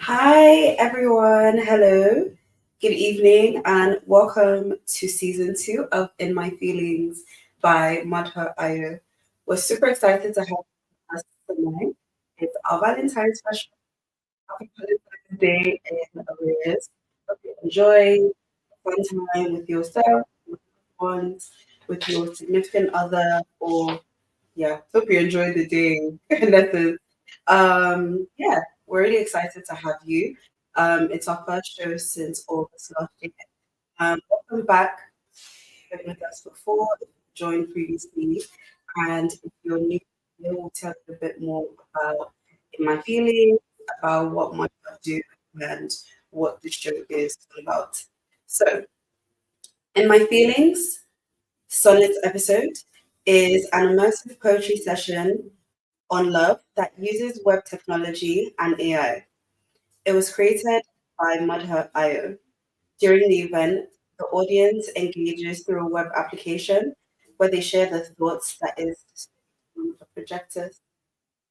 Hi, everyone. Hello. Good evening, and welcome to season two of In My Feelings by Madha Ayo. We're super excited to have us tonight. It's our Valentine's special. Happy Valentine's Day in arrears. Hope you enjoy fun time with yourself, with your ones, with your significant other, or yeah, hope you enjoy the day. Nothing. Yeah, we're really excited to have you. It's our first show since August last year. Welcome back. If you've been with us before, if you joined previously, and if you're new, we'll tell you a bit more about my feelings, about what my do, and what the show is all about. So, in my feelings, Sonnets episode is an immersive poetry session on love that uses web technology and AI. It was created by Madha.io. During the event, the audience engages through a web application where they share their thoughts that is displayed on a projector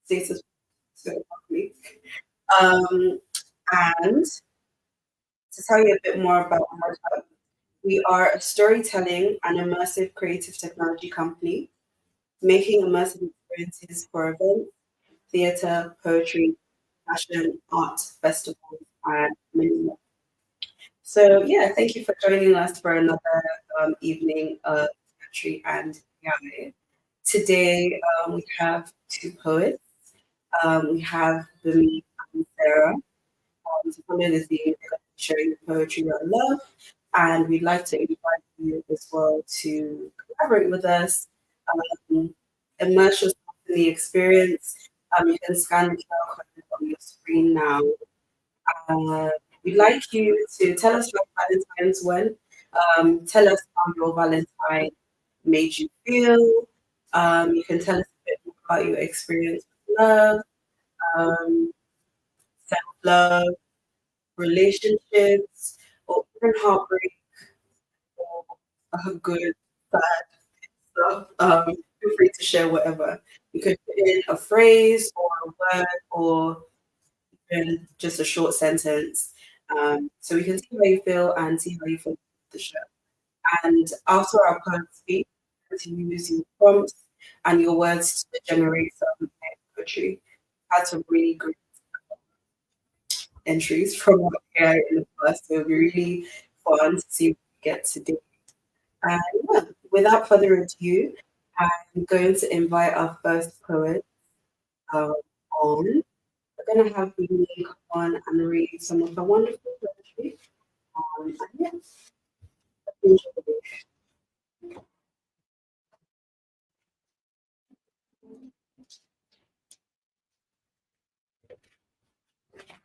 status. Um, and to tell you a bit more about Madha, we are a storytelling and immersive creative technology company making immersive experiences for events, theatre, poetry, fashion, art, festivals, and many more. So, yeah, thank you for joining us for another evening of poetry and AI. Today, we have two poets. We have Bumi and Sarah. To follow the theme, they're going to be sharing the poetry on love. And we'd like to invite you as well to collaborate with us, um, immerse yourself in the experience. You can scan the QR code on your screen now. Uh, we'd like you to tell us how Valentine's went. Tell us how your Valentine made you feel. You can tell us a bit more about your experience with love, um, self love, relationships, or even heartbreak, or good, bad stuff. Feel free to share whatever. You could put in a phrase or a word or even just a short sentence. So we can see how you feel and see how you feel with the show. And after our poets speak, to use your prompts and your words to generate some poetry. Had some really great entries from our AI in the past, so it'll be really fun to see what we get today. And yeah, without further ado, I'm going to invite our first poet um, on. We're going to have Bini come on and read some of the wonderful poetry. And yeah, enjoy.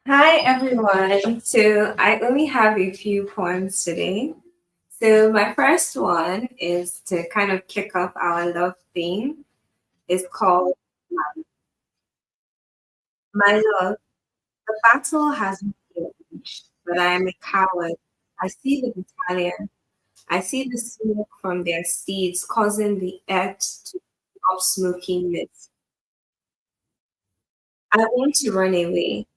Hi everyone. So I only have a few poems today. So my first one is to kind of kick off our love theme. It's called My Love. The battle has been waged, but I am a coward. I see the battalion. I see the smoke from their steeds causing the earth to stop smoking mist. I want to run away.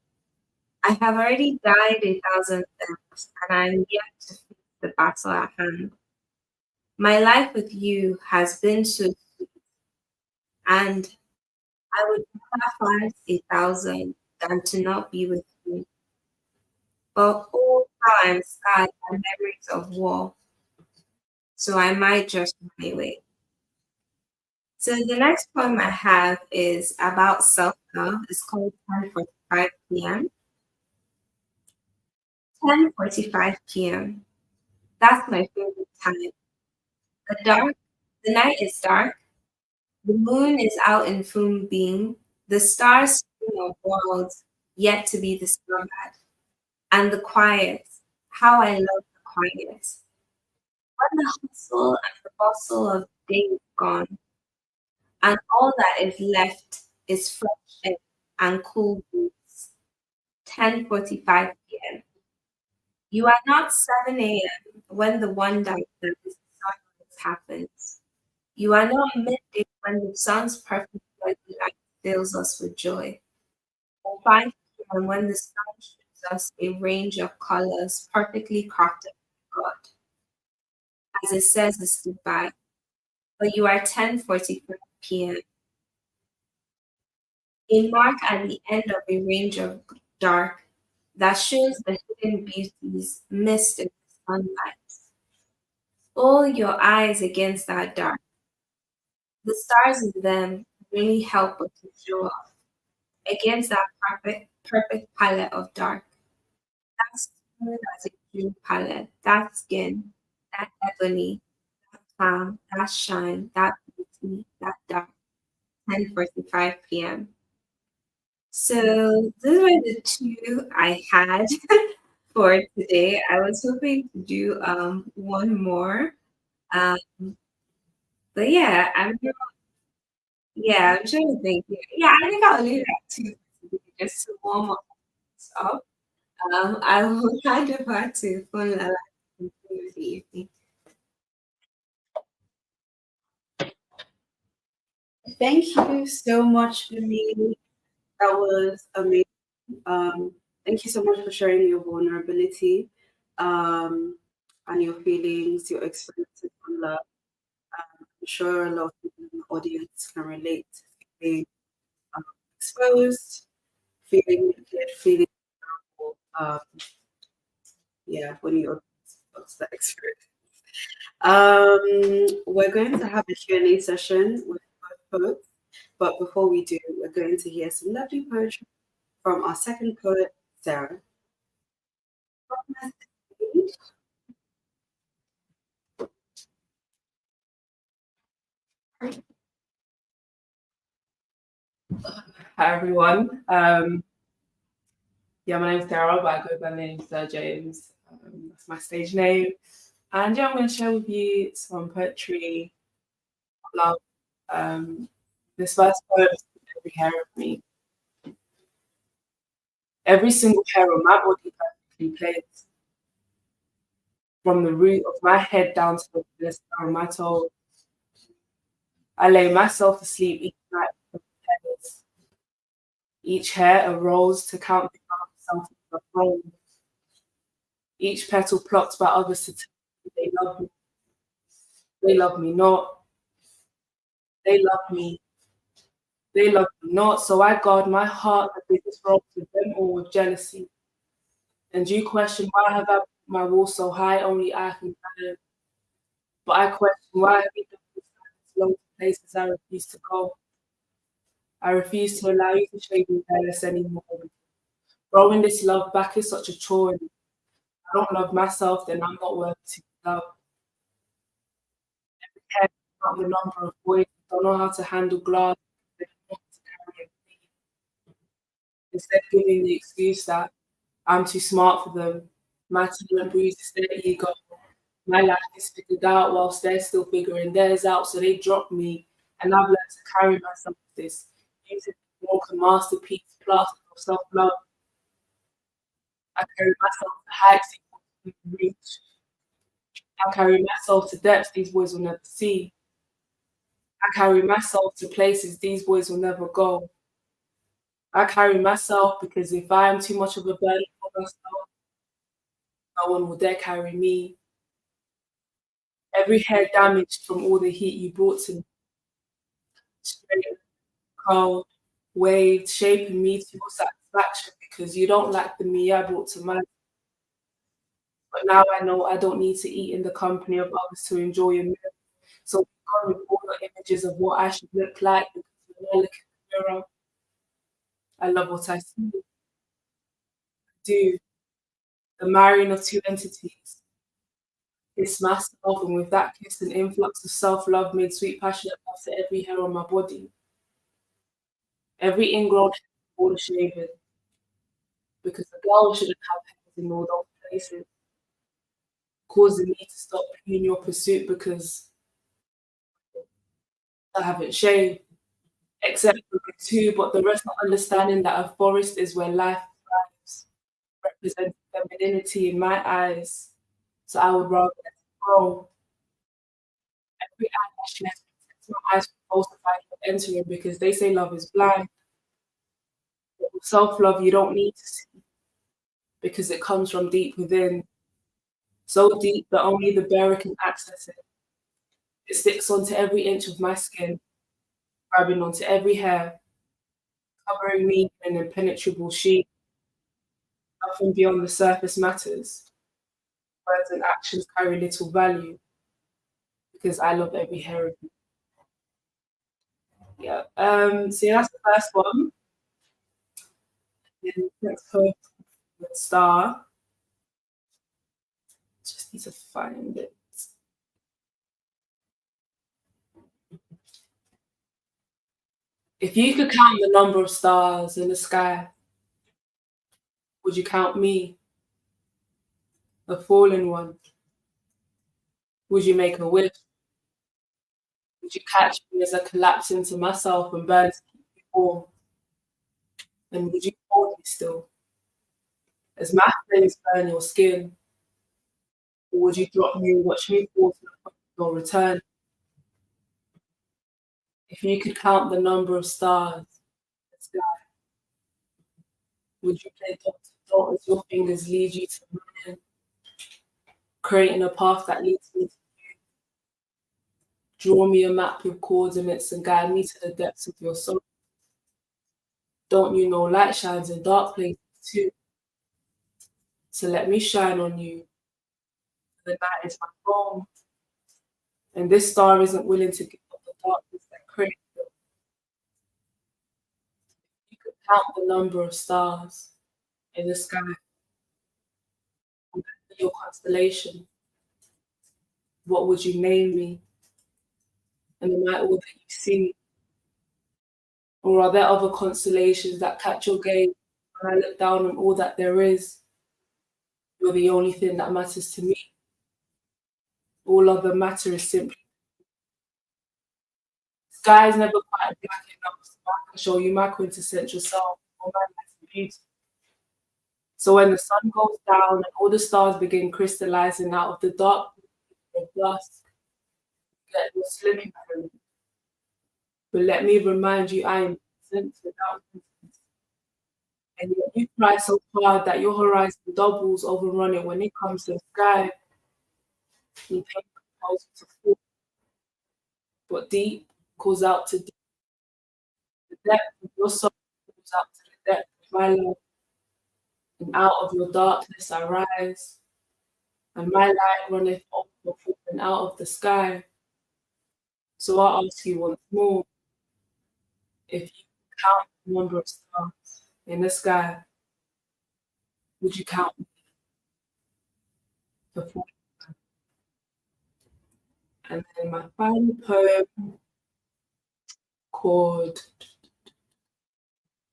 I have already died a thousand deaths, and I am yet to face the battle at hand. My life with you has been so, and I would rather fight a thousand than to not be with you. But all time scarred by memories of war, so I might just run away. So the next poem I have is about self-love. It's called 10:45 p.m. 10:45 p.m. That's my favorite time. The the night is dark. The moon is out in full beam. The stars sing of worlds yet to be discovered. And the quiet. How I love the quiet. When the hustle and the bustle of the day is gone, and all that is left is fresh air and cool breeze. 10:45 p.m. You are not 7 a.m. when the wonder that is sunrise happens. You are not midday when the sun's perfect red light fills us with joy. Or 5 p.m. when the sun shoots us a range of colors perfectly crafted by God. As it says, it's goodbye. But you are 10:45 p.m. A mark at the end of a range of dark that shows the hidden beauties missed in the sunlight. All your eyes against that dark. The stars in them really help but to show off against that perfect palette of dark. That smooth as a dream palette, that skin, that ebony, that calm, that shine, that beauty, that dark. 10:45 p.m. So those were the two I had for today. I was hoping to do one more. Um, but I'm trying to think. Yeah, I think I'll leave it at two for today, just to warm up. I will hand it back to Funla to continue with the evening. Thank you so much, Lily. That was amazing. Thank you so much for sharing your vulnerability and your feelings, your experiences on love. I'm sure a lot of people in the audience can relate to feeling um, exposed, feeling naked, feeling um, yeah, when you're what's that experience. We're going to have a Q&A session with both poets, but before we do, we're going to hear some lovely poetry from our second poet, Sarah. Hi everyone. Yeah, my name's Sarah, but I go by the name Sir James. That's my stage name. And yeah, I'm going to share with you some poetry, love. This first poem is every hair of me. Every single hair on my body perfectly plays, from the root of my head down to the blissed of my toes. I lay myself to sleep each night with hairs. Each hair a rose to count the myself of the throne. Each petal plucked by others to tell me they love me. They love me not. They love me. They love me not. So I guard my heart, the biggest role with them all with jealousy. And you question why have I put my wall so high, only I can climb. But I question why have you done this long to places I refuse to go. I refuse to allow you to shade me jealous anymore. Throwing this love back is such a chore. And if I don't love myself, then I'm not worthy to love. Every hair not the number of boys who don't know how to handle glass. They don't know how to carry a thing. Instead giving the excuse that I'm too smart for them. My talent bruises their ego. My life is figured out whilst they're still figuring theirs out. So they drop me, and I've learned to carry myself this music, broken masterpiece, plaster of self-love. I carry myself to heights these boys will never reach. I carry myself to depths these boys will never see. I carry myself to places these boys will never go. I carry myself because if I am too much of a burden for myself, no one will dare carry me. Every hair damaged from all the heat you brought to me, straight, cold, waved, shaping me to your satisfaction because you don't like the me I brought to mine. But now I know I don't need to eat in the company of others to enjoy a meal. So gone with all the images of what I should look like because when I look in the mirror, I love what I see, do. The marrying of two entities. Kiss myself, and with that kiss, an influx of self-love made sweet passionate love to every hair on my body, every ingrown hair before the shaving, because a girl shouldn't have hairs in all those places, causing me to stop in your pursuit because I haven't shaved, except for the two, but the rest not understanding that a forest is where life thrives, representing femininity in my eyes. So I would rather let it grow. Every eyelash left protects my eyes from falsified love entering because they say love is blind. But with self-love, you don't need to see. because it comes from deep within, so deep that only the bearer can access it. It sticks onto every inch of my skin, grabbing onto every hair, covering me in an impenetrable sheet. Nothing beyond the surface matters. Words and actions carry little value because I love every hair of you. Yeah. So yeah, that's the first one. Then next poem, Star. Just need to find it. If you could count the number of stars in the sky, would you count me, a fallen one? Would you make a wish? Would you catch me as I collapse into myself and burn to keep you warm? And would you hold me still as my flames burn your skin? Or would you drop me and watch me fall to the point of no return? If you could count the number of stars in the sky, would you play dot to dot as your fingers lead you to mine, creating a path that leads me to draw me a map with coordinates and guide me to the depths of your soul? Don't you know light shines in dark places too? So let me shine on you. The night is my home, and this star isn't willing to give up the darkness that creates it. You could count the number of stars in the sky and your constellation. What would you name me? And am I all that you see? Or are there other constellations that catch your gaze when I look down on all that there is? You're the only thing that matters to me. All other matter is simply sky is never quite black enough so I can show you my quintessential self or my life and beauty. So when the sun goes down and all the stars begin crystallizing out of the dark of dusk, get your slipping through. But let me remind you, I am present without distance. And yet you try so hard that your horizon doubles overrunning when it comes to the sky. And pain compels you to fall, but deep calls out to deep. The depth of your soul calls out to the depth of my love. And out of your darkness I rise, and my light runneth over falling out of the sky. So I ask you once more, if you count the number of stars in the sky, would you count the four? And then my final poem called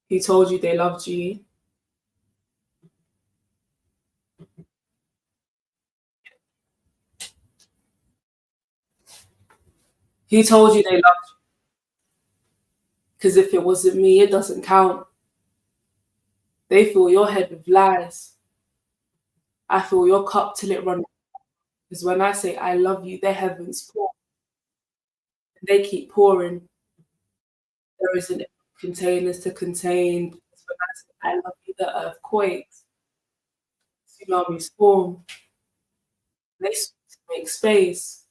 Who Told You They Loved You? Who told you they loved you? Because if it wasn't me, it doesn't count. They fill your head with lies. I fill your cup till it runs. Because when I say I love you, the heavens pour. And they keep pouring. There isn't containers to contain. Because when I say I love you, the earth quakes. Tsunamis form. They make space.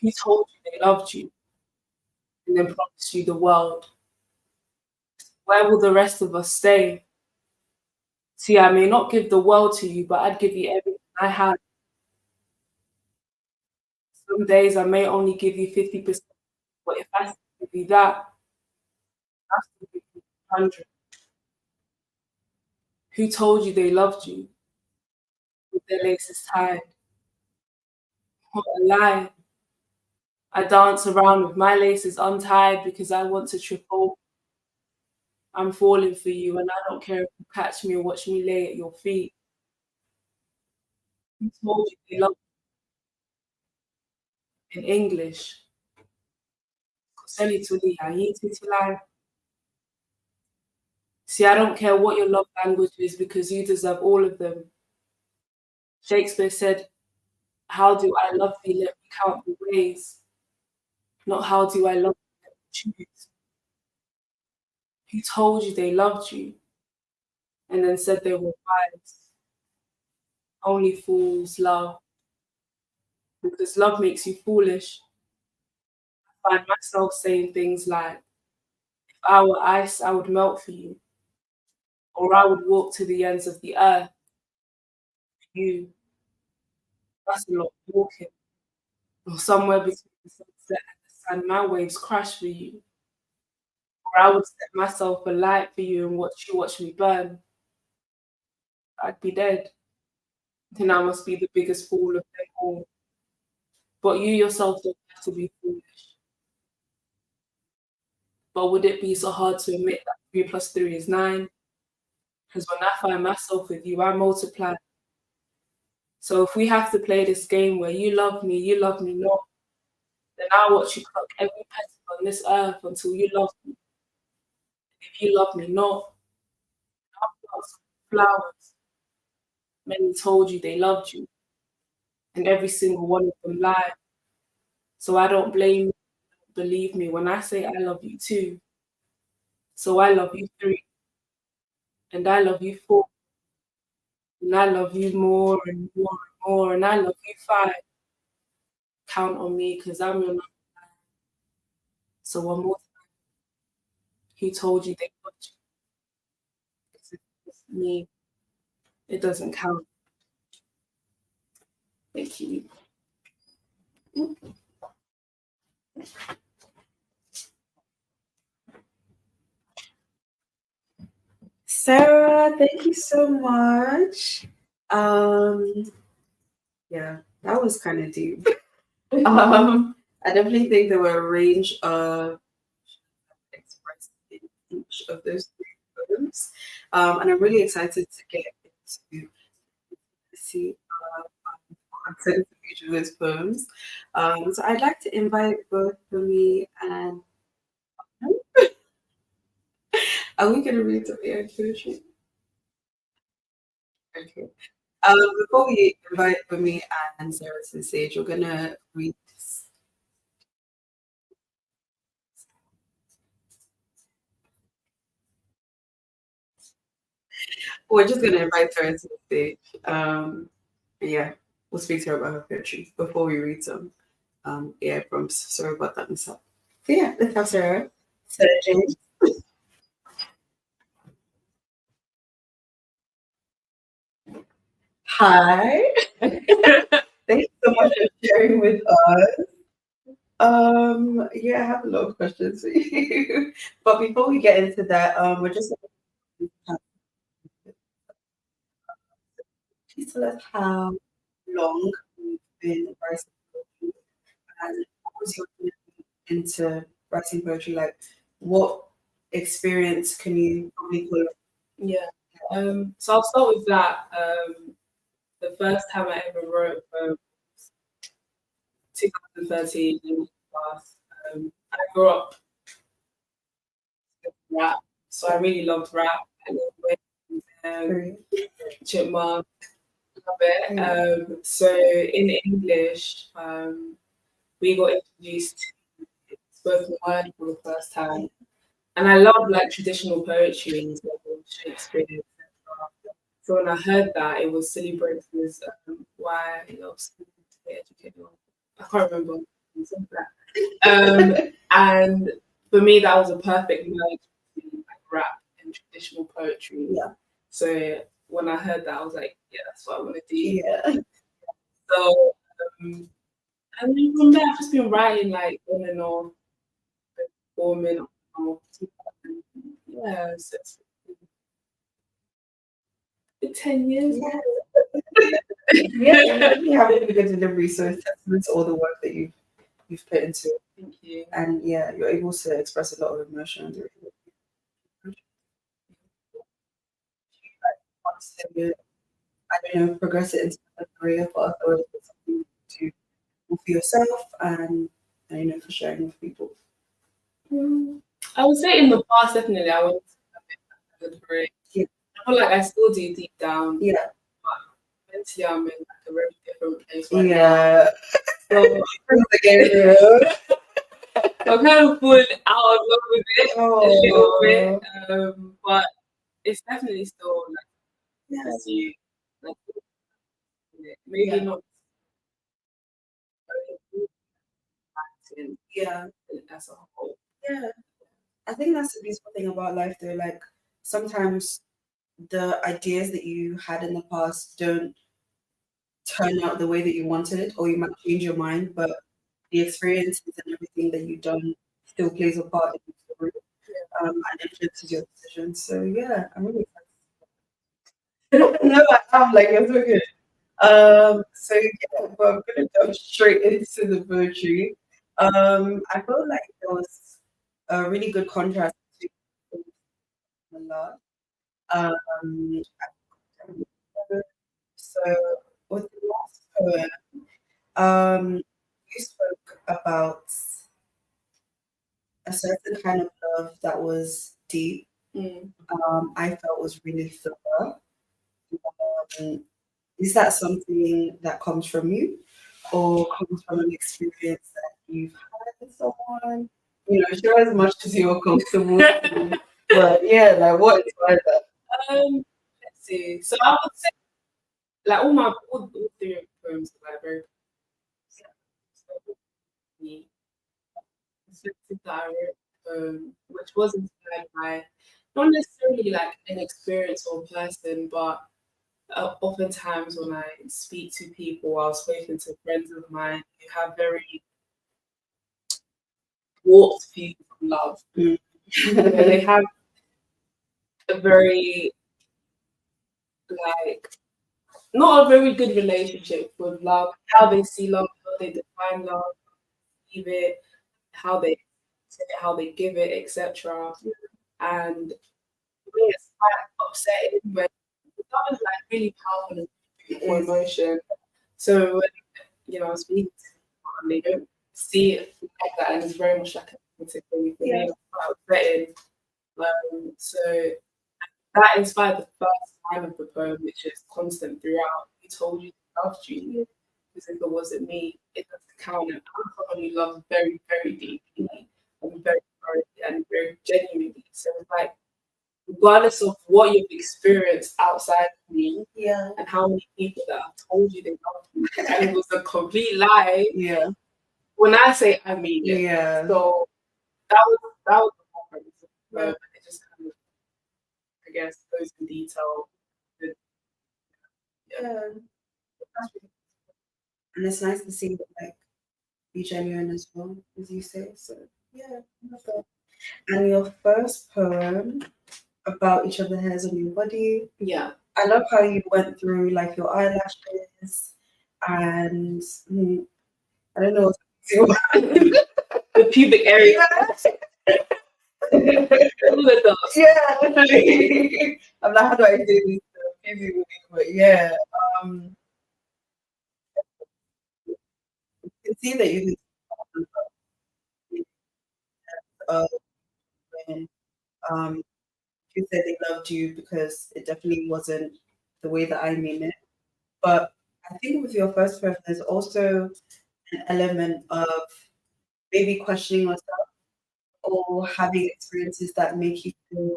Who told you they loved you and then promised you the world? Where will the rest of us stay? See, I may not give the world to you, but I'd give you everything I have. Some days I may only give you 50%, but if I still give you that, I'll still give you 100. Who told you they loved you with their laces tied? What a lie. I dance around with my laces untied because I want to trip over. I'm falling for you, and I don't care if you catch me or watch me lay at your feet. Who told you they loved you in English? Koseli tuli, hayiti tulai. See, I don't care what your love language is because you deserve all of them. Shakespeare said, how do I love thee? Let me count the ways. Not how do I love thee? Let me choose. Who told you they loved you? and then said they were wise. Only fools love, because love makes you foolish. I find myself saying things like, if I were ice, I would melt for you, or I would walk to the ends of the earth for you. That's a lot of walking. Or somewhere between the sunset and the sun, my waves crash for you. Or I would set myself alight for you and watch me burn. I'd be dead. Then I must be the biggest fool of them all. But you yourself don't have to be foolish. But would it be so hard to admit that 3 plus 3 is 9? Because when I find myself with you, I multiply. So if we have to play this game where you love me not, then I'll watch you pluck every petal on this earth until you love me. If you love me not, I'll plant some flowers. Many told you they loved you, and every single one of them lied. So I don't blame you, believe me when I say I love you too. So I love you 3, and I love you 4, and I love you more and more and more, and I love you 5. Count on me, because I'm your number 9. So one more time, who told you they loved you? 'Cause if it's me, it doesn't count. Thank you. Sarah, thank you so much. Yeah, that was kind of deep. I definitely think there were a range of expressed in each of those 3 poems, and I'm really excited to get into see content of each of those poems. So I'd like to invite both me and are we going to read the AI poetry? Okay. Before we invite me and Sarah to the stage, we're going to read this. We're just going to invite her to the stage. Yeah, we'll speak to her about her poetry before we read some AI prompts. Sorry about that, Miss. So yeah, let's have Sarah. Sarah James. Hi. Thank you so much for sharing with us. Yeah, I have a lot of questions for you. But before we get into that, we're just please tell us how long you've been writing poetry and what was your journey into writing poetry like? What experience can you probably call it? Yeah. So I'll start with that. The first time I ever wrote a poem was 2013 in class. I grew up with rap, so I really loved rap. I loved Chipmunk, love it. So in English, we got introduced to spoken word for the first time. And I love like traditional poetry and stuff, Shakespeare, etc. So when I heard that, it was Silly Breakfast, why you know, to get educated. I can't remember something like that. And for me, that was a perfect merge between like rap and traditional poetry. Yeah. So when I heard that, I was like, yeah, that's what I want to do. Yeah. So and then from there, I've just been writing like on and off, performing. Yeah, so it's been 10 years. Yeah, you have a really good delivery, so it's testament to all the work that you've put into it. Thank you. And yeah, you're able to express a lot of emotion. I don't know, progress it into a career for us, or is it something to do for yourself and you know for sharing with people. I would say in the past, definitely, I want to have a good career. Yeah. I feel like I still do deep down. Yeah. But mentally, I'm in like a very different place right Yeah. now. So I'm kind of falling out of love with it a little bit. But it's definitely still like Yeah. pursue like maybe Yeah. not Yeah. as a whole. Yeah. I think that's the beautiful thing about life though. Like sometimes the ideas that you had in the past don't turn out the way that you wanted, or you might change your mind, but the experiences and everything that you've done still plays a part in your story, and influences your decisions. So yeah, I'm really excited. No, I am like you're so good. So yeah, but I'm gonna jump straight into the poetry. I felt like there was a really good contrast between the last. Um, so with the last poem, you spoke about a certain kind of love that was deep. Mm. I felt was really thorough. Um, is that something that comes from you, or comes from an experience that you've had with someone? You know, share as much as you're comfortable. with. But yeah, like what inspired that? Let's see. So I would say like all three poems are like very so me. Perspective that I wrote, which was inspired by not necessarily like an experience or person, but oftentimes when I speak to people, I've spoken to friends of mine who have very warped views of love. Mm. And they have a very like not a very good relationship with love, how they see love, how they define love, give it, how they say it, how they give it, etc. And for me, it's quite upsetting when love is like really powerful and beautiful emotion. So when I was speaking to people and they don't see it like that, and it's very much like a negative thing for me, it's quite upsetting. So that inspired the first line of the poem, which is constant throughout. He told you he loved you. Because if it wasn't me, it doesn't count. And I'm someone who loves very, very deeply and very thoroughly and very genuinely. So it's like, regardless of what you've experienced outside of me Yeah. and how many people that have told you they love you, and it was a complete lie. Yeah. When I say I mean it. Yeah. So that was the whole premise of the poem. And it just kind of, I guess, goes in detail. Yeah. And it's nice to see that like be genuine as well, as you say. So yeah, I love that. And your first poem about each of the hairs on your body. Yeah. I love how you went through like your eyelashes and I don't know what to The pubic area. Yeah, definitely. I'm like, how do I do this? But yeah, um, you can see that you can when you said they loved you because it definitely wasn't the way that I mean it. But I think with your first preference, there's also an element of maybe questioning yourself or having experiences that make you feel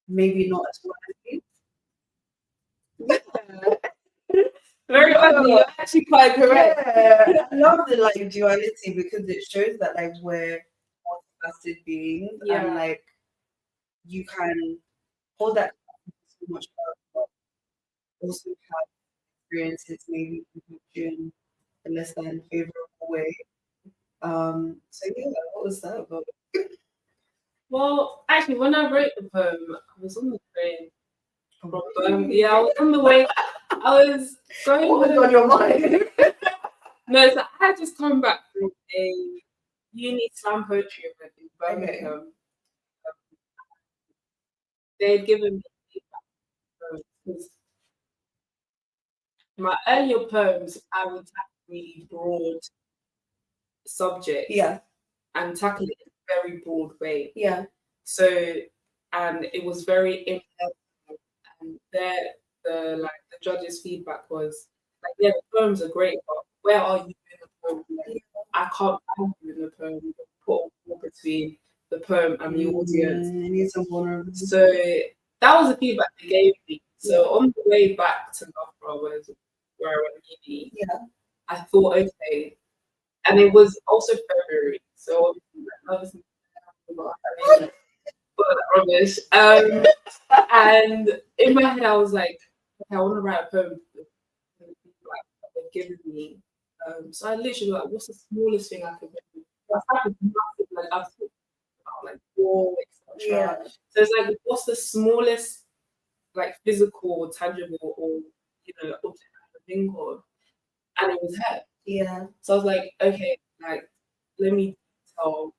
maybe not as worthy. Very funny. You're actually quite correct. Yeah, I love the like duality because it shows that like we're multifaceted beings and like you can hold that so much love, but also have experiences maybe impact you in a less than favorable way. So yeah, what was that about? Well, actually, when I wrote the poem, I was on the train from really? yeah, I was on the way. I was going. What was on your mind? No, so I had just come back from a uni slam poetry event in Birmingham. They had given me feedback because my earlier poems I would tackle really broad subjects. Yeah. And tackle it in a very broad way. Yeah. So and it was very impersonal. And the judges' feedback was like, yeah, the poems are great, but where are you in the poem? Like, I can't find you in the poem. You put a wall between the poem and the audience. I need some vulnerability. So that was the feedback they gave me. So on the way back to Loughborough, where I went to uni, I thought, okay, and it was also February, so obviously, but rubbish. And in my head, I was like, okay, I want to write a poem for the people like they've given me. So I literally like, what's the smallest thing I could do? I started massive, like I've talked about like war, etc. So it's like, what's the smallest like physical, tangible, or object I could think of? And it was her. Yeah. So I was like, okay, like let me tell.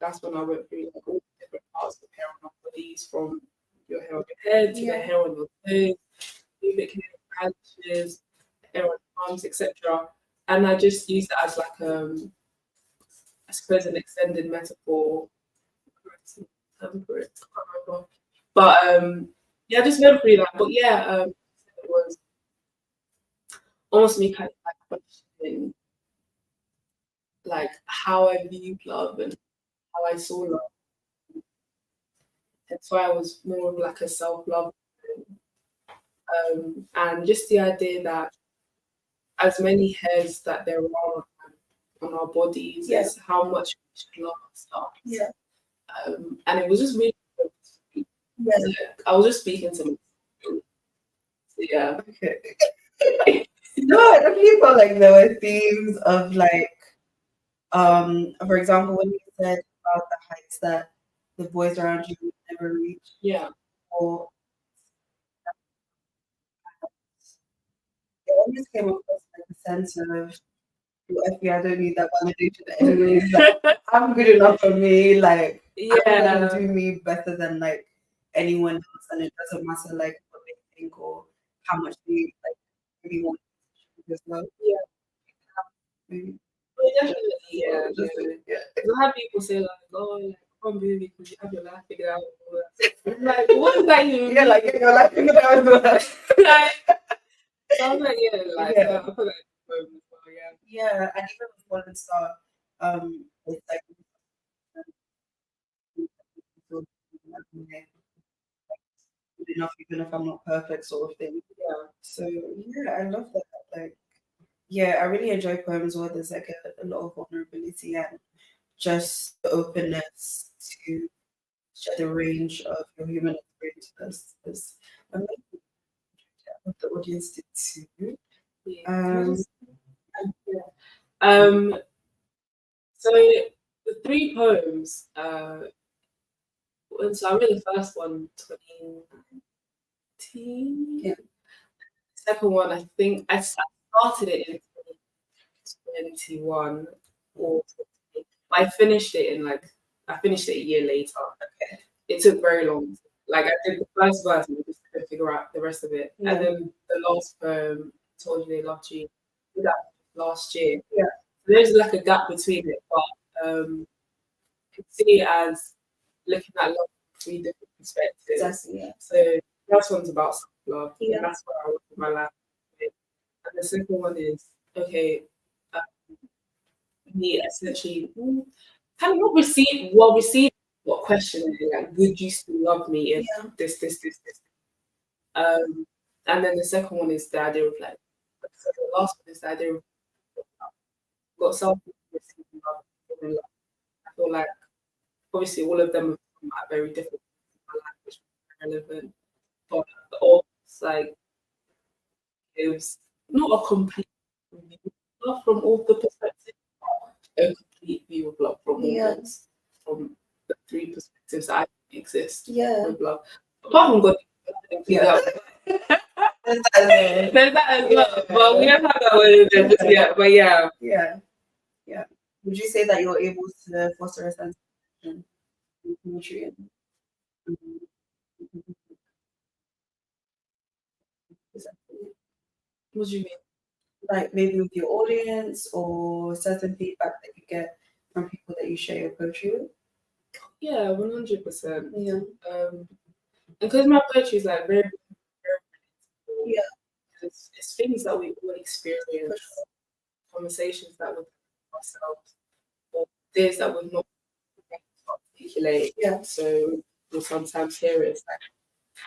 That's when I went through like all the different parts of the hair on our bodies, from your hair on your head to the hair on your toes, pubic hair, eyelashes, hair on your arms, etc. And I just used it as like I suppose an extended metaphor. Term for it, I can't remember. But yeah, I just went through that. But yeah, it was almost me kind of like questioning like how I viewed love and how I saw love. That's why I was more of like a self-love, and just the idea that as many hairs that there are on our bodies is how much we should love ourselves. Yeah. And it was just really I was just speaking to myself. Yeah. Okay. No, I definitely felt like there were themes of like, for example, when you said about the heights that the boys around you would never reach, Yeah. or it always came across like a sense of, well, I don't need that validation anyways. Like, I'm good enough for me. Like, I'm gonna do me better than like anyone else, and it doesn't matter like what they think or how much they like really want as well. Yeah. Maybe. Well, definitely, yeah. Yeah. I have people say like, oh, like, I can't believe it because you have your life figured out. And all that. I'm like, what does that even mean? Yeah, like your life figured out as well. Like, so I was like, yeah, like, Yeah. so I feel like, yeah, and even with Golden Star, it's like good enough even if I'm not perfect sort of thing. Yeah. So yeah, I love that. Like, yeah, I really enjoy poems where there's like a lot of vulnerability and just the openness to share the range of your human experience. That's amazing. I hope the audience did too. Yeah. Um, so the three poems, so I read the first one 2019. Yeah. The second one, I think I started it in 2021 or 20, I finished it a year later. Okay. It took very long. Like I did the first verse and I just couldn't figure out the rest of it. Yeah. And then the last poem, Told You They Loved You, I did that last year. Yeah. So there's like a gap between it, but you can see it as looking at love from three different perspectives. Exactly, yeah. So the first one's about self-love, Yeah. and that's where I was in my life. And the second one is, okay, me essentially kind of not receive what question like, would you still love me if this. And then the second one is the idea of like the last one is the idea of got self receiving love, giving love. I feel like obviously all of them have come at very different points in my life, which is relevant. But all like it was not a complete view of love from all the perspectives, but a complete view of love from all those, from the three perspectives that I think exist with love. Apart from God, there's that as well. But we don't have that one in there just yet. But yeah. Yeah. Would you say that you're able to foster a sense of connection with nutrient? What do you mean? Like maybe with your audience or certain feedback that you get from people that you share your poetry with? Yeah, 100%. Yeah. Because my poetry is like very, Yeah. It's things that we all experience, conversations that we have ourselves, or things that we've not been able to articulate. Yeah. So we'll sometimes hear it. It's like,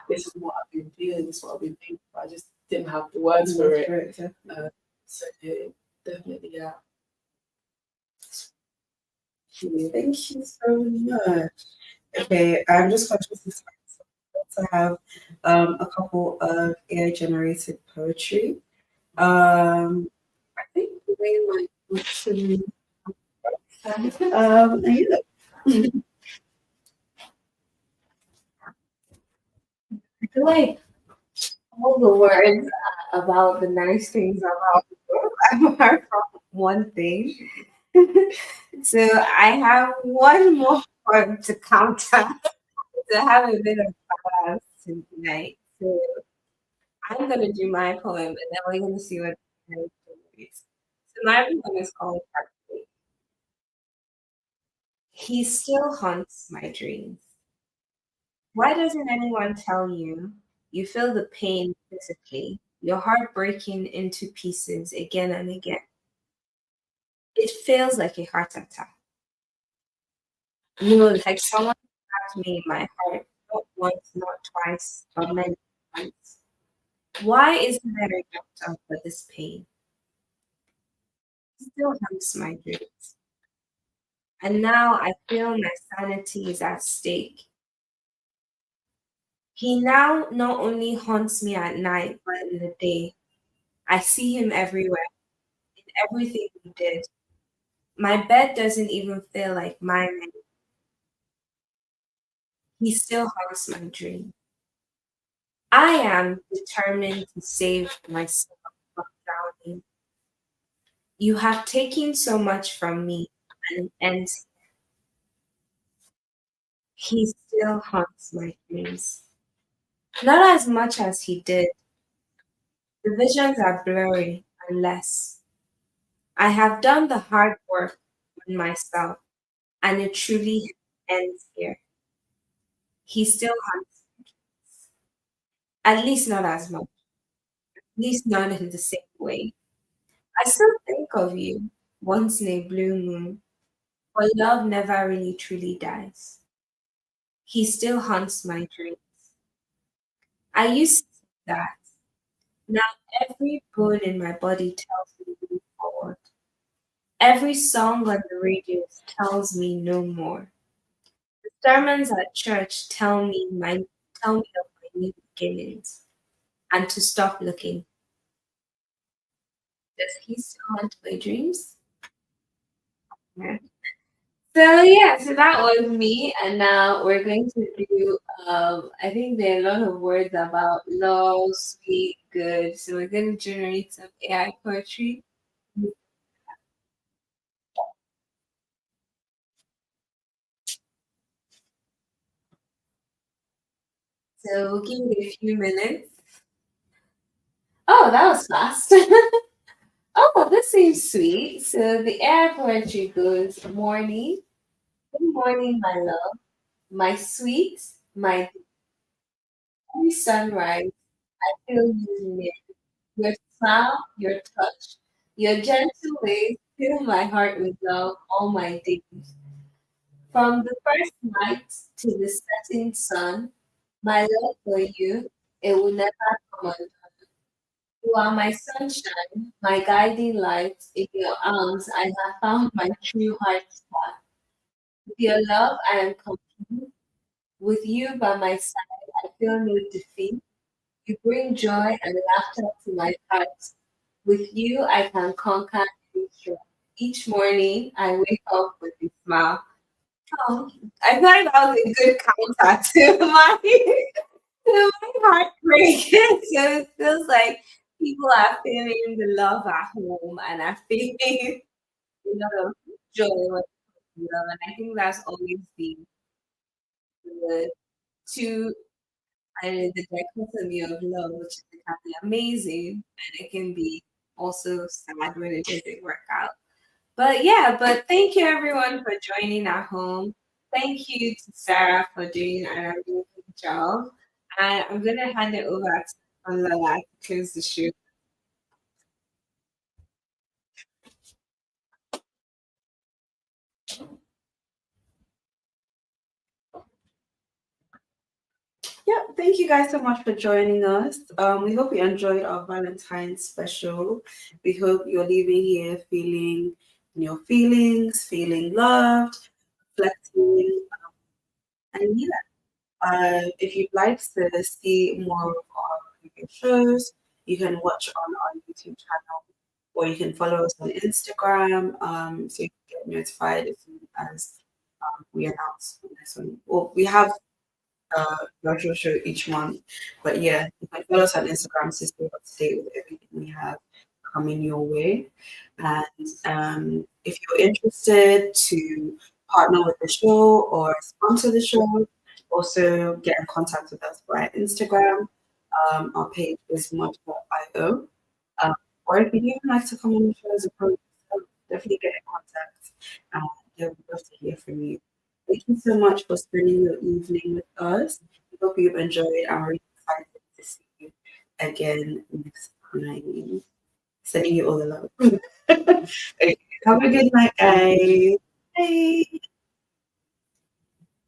this is what I've been feeling, this is what I've been thinking, but I just didn't have the words for it. So yeah, definitely, yeah. Thank you so much. Okay, I'm just conscious of time, so I also have a couple of AI generated poetry. I think the way my question, yeah. I feel like all the words about the nice things about the world I've heard from one thing. So I have one more poem to counter to have a bit of balance tonight. So I'm gonna do my poem and then we're gonna see what the is. So my poem is called Heartbreak. He still haunts my dreams. Why doesn't anyone tell you? You feel the pain physically, your heart breaking into pieces again and again. It feels like a heart attack. No, like someone stabbed me in my heart, not once, not twice, but many times. Why isn't there a doctor for this pain? It still haunts my dreams. And now I feel my sanity is at stake. He now not only haunts me at night, but in the day. I see him everywhere, in everything he did. My bed doesn't even feel like mine anymore. He still haunts my dream. I am determined to save myself from drowning. You have taken so much from me, and it ends. He still haunts my dreams. Not as much as he did. The visions are blurry unless I have done the hard work on myself, and it truly ends here. He still haunts, at least not as much, at least not in the same way. I still think of you once in a blue moon, but love never really truly dies. He still haunts my dreams. I used to think that. Now every bone in my body tells me to move forward. Every song on the radio tells me no more. The sermons at church tell me of my new beginnings and to stop looking. Does he still haunt my dreams? Yeah. So yeah, so that was me, and now we're going to do. I think there are a lot of words about love, sweet, good. So we're going to generate some AI poetry. So we'll give it a few minutes. Oh, that was fast. Oh, this seems sweet. So the AI poetry goes: Morning, good morning, my love, my sweet, my every sunrise. I feel you near. Your smile, your touch, your gentle ways fill my heart with love all my days. From the first night to the setting sun, my love for you, it will never come undone. You are my sunshine, my guiding light. In your arms, I have found my true heart's path. With your love, I am complete. With you by my side, I feel no defeat. You bring joy and laughter to my heart. With you, I can conquer any struggle. Each morning, I wake up with a smile. Oh, I feel like that was a good counter to my heartbreak. So it feels like people are feeling the love at home and are feeling a lot of joy when they love. And I think that's always the two and the dichotomy of love, which can be amazing and it can be also sad when it doesn't work out. But yeah, but thank you everyone for joining at home. Thank you to Sarah for doing an amazing job. And I'm gonna hand it over to Lola to close the show. Yep. thank you guys so much for joining us. We hope you enjoyed our Valentine's special. We hope you're leaving here feeling your feelings, feeling loved, reflecting, and yeah. If you'd like to see more of our previous shows, you can watch on our YouTube channel or you can follow us on Instagram so you can get notified as soon as we announce the next one. Well, we have a virtual show each month, but yeah, you can follow us on Instagram to stay up to date with everything we have coming your way. And if you're interested to partner with the show or sponsor the show, also get in contact with us via Instagram. Our page is mod.io. Um, or if you'd even like to come on the show as a pro, definitely get in contact. Yeah, we'd love to hear from you. Thank you so much for spending your evening with us. We hope you've enjoyed and we're excited to see you again next time. Sending you all the love. Okay, have a good night, guys. Bye.